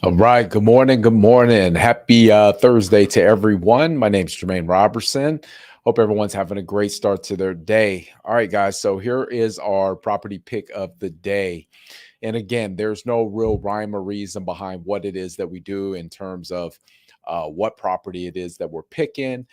All right. Good morning. Good morning. Happy Thursday to everyone. My name's Jermaine Robertson. Hope everyone's having a great start to their day. All right, guys. So here is our property pick of the day. And again, there's no real rhyme or reason behind what it is that we do in terms of what property it is that we're picking.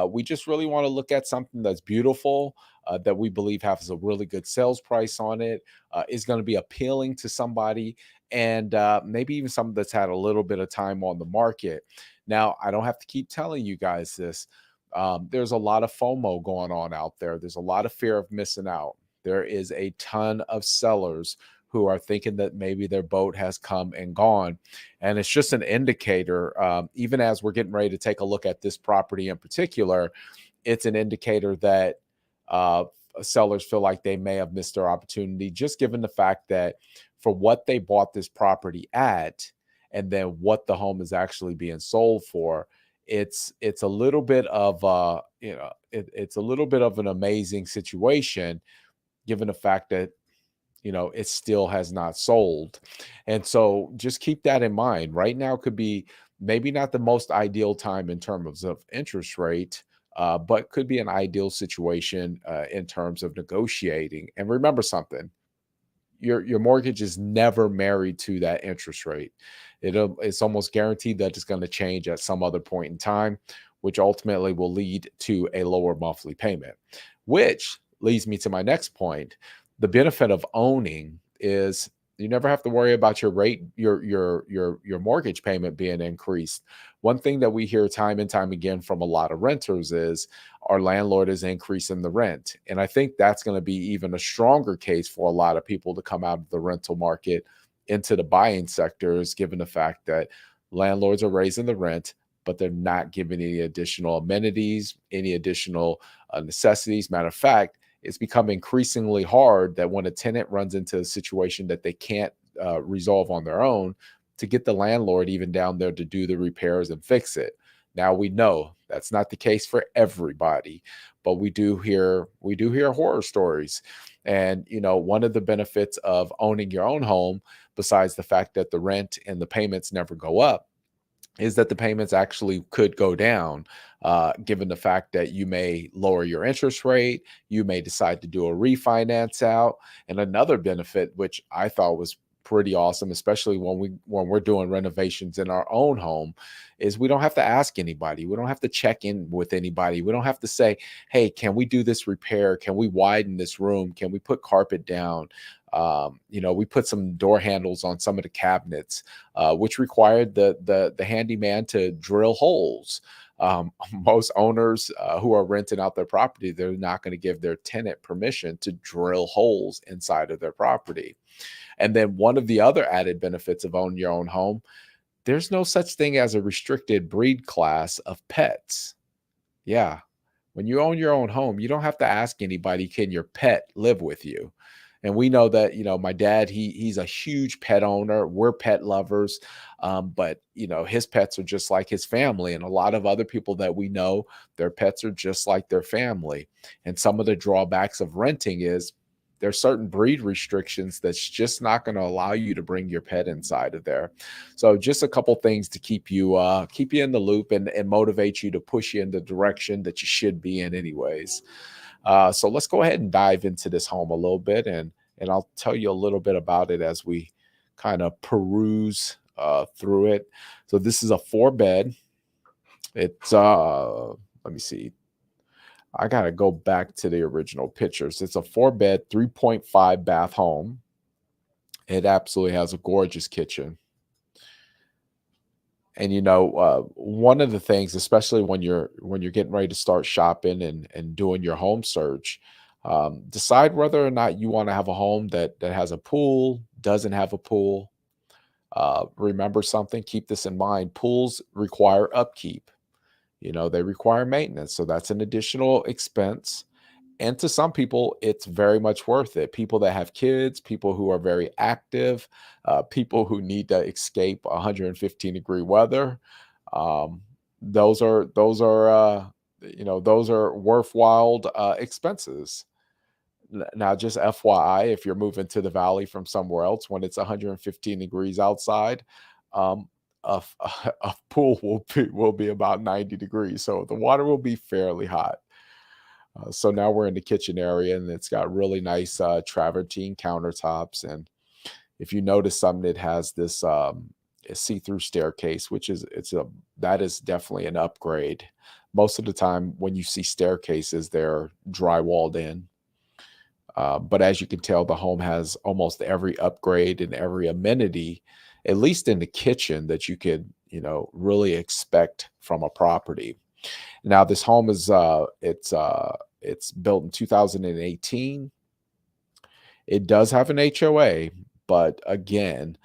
We just really want to look at something that's beautiful, that we believe has a really good sales price on it, is going to be appealing to somebody, and maybe even something that's had a little bit of time on the market. Now, I don't have to keep telling you guys this. There's a lot of FOMO going on out there. There's a lot of fear of missing out. There is a ton of sellers who are thinking that maybe their boat has come and gone. And it's just an indicator, even as we're getting ready to take a look at this property in particular, it's an indicator that uh, sellers feel like they may have missed their opportunity, just given the fact that for what they bought this property at and then what the home is actually being sold for, it's a little bit of it's a little bit of an amazing situation given the fact that it still has not sold. And so just keep that in mind. Right now could be maybe not the most ideal time in terms of interest rate, but could be an ideal situation in terms of negotiating. And remember something, your mortgage is never married to that interest rate. It's almost guaranteed that it's going to change at some other point in time, which ultimately will lead to a lower monthly payment. Which leads me to my next point. The benefit of owning is you never have to worry about your rate, your mortgage payment being increased. One thing that we hear time and time again from a lot of renters is our landlord is increasing the rent. And I think that's going to be even a stronger case for a lot of people to come out of the rental market into the buying sectors, given the fact that landlords are raising the rent, but they're not giving any additional amenities, any additional necessities. Matter of fact, it's become increasingly hard that when a tenant runs into a situation that they can't resolve on their own, to get the landlord even down there to do the repairs and fix it. Now we know that's not the case for everybody, but we do hear horror stories. And one of the benefits of owning your own home, besides the fact that the rent and the payments never go up, is that the payments actually could go down, given the fact that you may lower your interest rate, you may decide to do a refinance out. And another benefit, which I thought was pretty awesome, especially when we're doing renovations in our own home, is we don't have to ask anybody. We don't have to check in with anybody. We don't have to say, "Hey, can we do this repair? Can we widen this room? Can we put carpet down?" We put some door handles on some of the cabinets, which required the handyman to drill holes. Most owners who are renting out their property, they're not going to give their tenant permission to drill holes inside of their property. And then one of the other added benefits of owning your own home, there's no such thing as a restricted breed class of pets. Yeah. When you own your own home, you don't have to ask anybody, can your pet live with you? And we know that, my dad, he's a huge pet owner. We're pet lovers. But his pets are just like his family. And a lot of other people that we know, their pets are just like their family. And some of the drawbacks of renting is there's certain breed restrictions that's just not going to allow you to bring your pet inside of there. So just a couple things to keep you in the loop and motivate you to push you in the direction that you should be in anyways. So let's go ahead and dive into this home a little bit, and I'll tell you a little bit about it as we kind of peruse through it. So this is a 4 bed. It's let me see. I gotta go back to the original pictures. It's a 4 bed, 3.5 bath home. It absolutely has a gorgeous kitchen. And one of the things, especially when you're getting ready to start shopping and doing your home search, decide whether or not you want to have a home that has a pool, doesn't have a pool. Remember something, keep this in mind. Pools require upkeep. They require maintenance, so that's an additional expense. And to some people, it's very much worth it. People that have kids, people who are very active, people who need to escape 115-degree weather. Um, those are worthwhile expenses. Now, just FYI, if you're moving to the valley from somewhere else when it's 115 degrees outside, um, a pool will be about 90 degrees, so the water will be fairly hot. So now we're in the kitchen area, and it's got really nice travertine countertops. And if you notice something, it has this a see-through staircase, which is it's a that is definitely an upgrade. Most of the time, when you see staircases, they're drywalled in. But as you can tell, the home has almost every upgrade and every amenity, at least in the kitchen, that you could, really expect from a property. Now, this home is it's built in 2018. It does have an HOA, but again,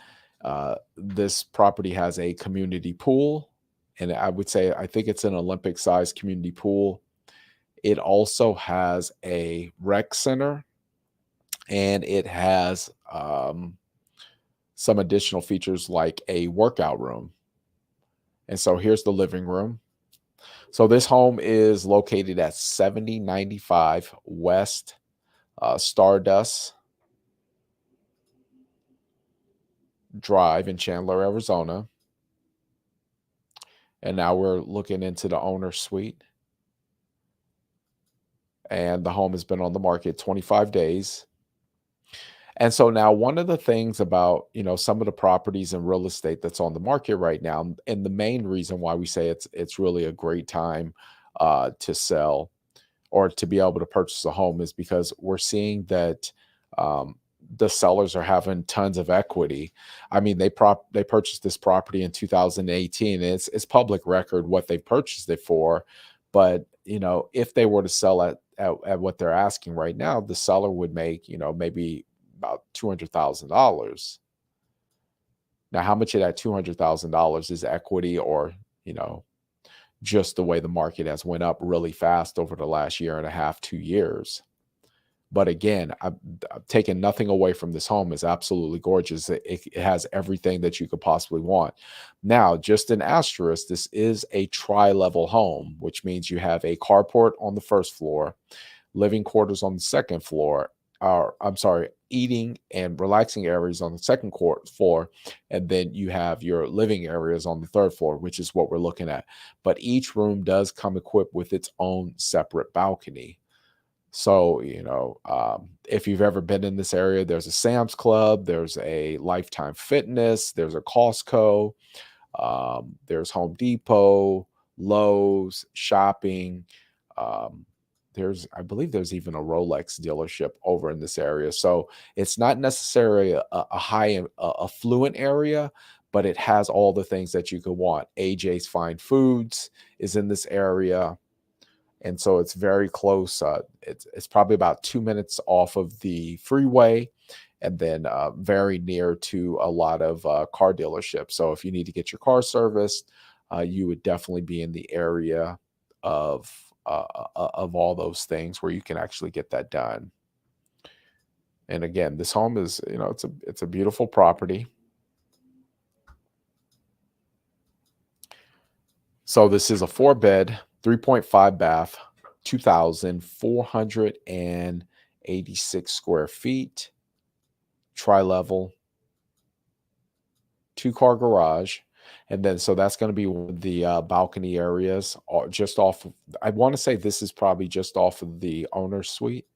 this property has a community pool, and I would say I think it's an Olympic-sized community pool. It also has a rec center, and it has some additional features like a workout room. And so here's the living room. So this home is located at 7095 West Stardust Drive in Chandler, Arizona. And now we're looking into the owner's suite. And the home has been on the market 25 days. And so now one of the things about, some of the properties and real estate that's on the market right now, and the main reason why we say it's really a great time to sell or to be able to purchase a home is because we're seeing that the sellers are having tons of equity. I mean, they purchased this property in 2018. And it's public record what they purchased it for, but if they were to sell at what they're asking right now, the seller would make maybe about $200,000. Now, how much of that $200,000 is equity, or just the way the market has went up really fast over the last year and a half, 2 years? But again, I'm taking nothing away from this home. It's absolutely gorgeous. It has everything that you could possibly want. Now, just an asterisk, this is a tri-level home, which means you have a carport on the first floor, living quarters on the second floor, or I'm sorry, eating and relaxing areas on the second floor, and then you have your living areas on the third floor, which is what we're looking at. But each room does come equipped with its own separate balcony. So, if you've ever been in this area, there's a Sam's Club, there's a Lifetime Fitness, there's a Costco, there's Home Depot, Lowe's, shopping. Um, I believe there's even a Rolex dealership over in this area. So it's not necessarily a high affluent area, but it has all the things that you could want. AJ's Fine Foods is in this area. And so it's very close. It's probably about 2 minutes off of the freeway, and then very near to a lot of car dealerships. So if you need to get your car serviced, you would definitely be in the area of of all those things where you can actually get that done. And again, this home is, it's a beautiful property. So this is a 4-bed, 3.5 bath, 2,486 square feet, tri-level, 2-car garage. And then, so that's going to be one of the balcony areas, just off of, I want to say this is probably just off of the owner's suite.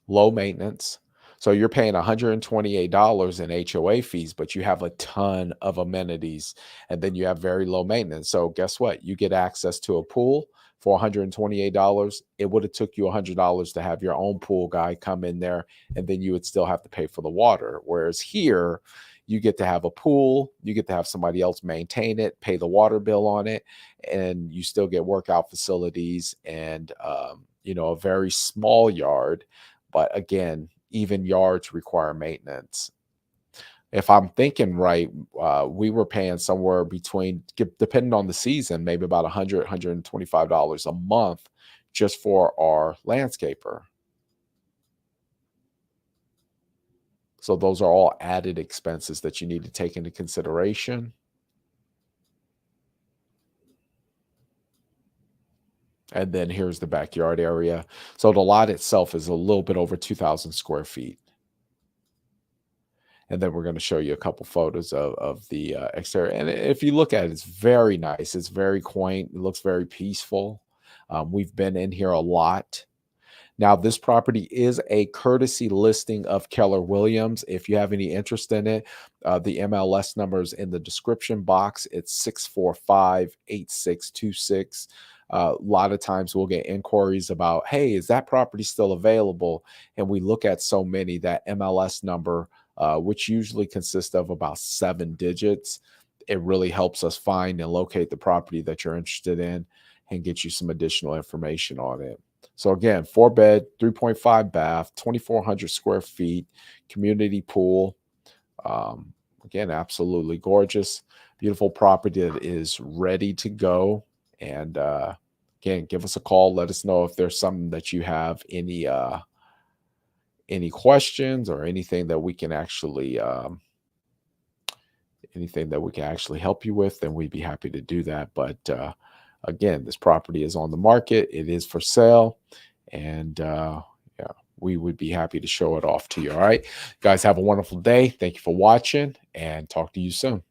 Low maintenance. So you're paying $128 in HOA fees, but you have a ton of amenities, and then you have very low maintenance. So guess what? You get access to a pool for $128. It would have took you $100 to have your own pool guy come in there, and then you would still have to pay for the water. Whereas here, you get to have a pool, you get to have somebody else maintain it, pay the water bill on it, and you still get workout facilities and a very small yard. But again, even yards require maintenance. If I'm thinking right, we were paying somewhere between, depending on the season, maybe about $125 a month just for our landscaper. So those are all added expenses that you need to take into consideration. And then here's the backyard area. So the lot itself is a little bit over 2,000 square feet. And then we're going to show you a couple photos of the exterior. And if you look at it, it's very nice. It's very quaint. It looks very peaceful. We've been in here a lot. Now, this property is a courtesy listing of Keller Williams. If you have any interest in it, the MLS number is in the description box. It's 645-8626. A lot of times we'll get inquiries about, hey, is that property still available? And we look at so many, that MLS number, which usually consists of about 7 digits. It really helps us find and locate the property that you're interested in and get you some additional information on it. So again, 4-bed, 3.5 bath, 2,400 square feet, community pool. Again, absolutely gorgeous, beautiful property that is ready to go. And again, give us a call. Let us know if there's something that you have, any questions or anything that we can actually help you with, then we'd be happy to do that. But again, this property is on the market. It is for sale. And yeah, we would be happy to show it off to you. All right. Guys, have a wonderful day. Thank you for watching, and talk to you soon.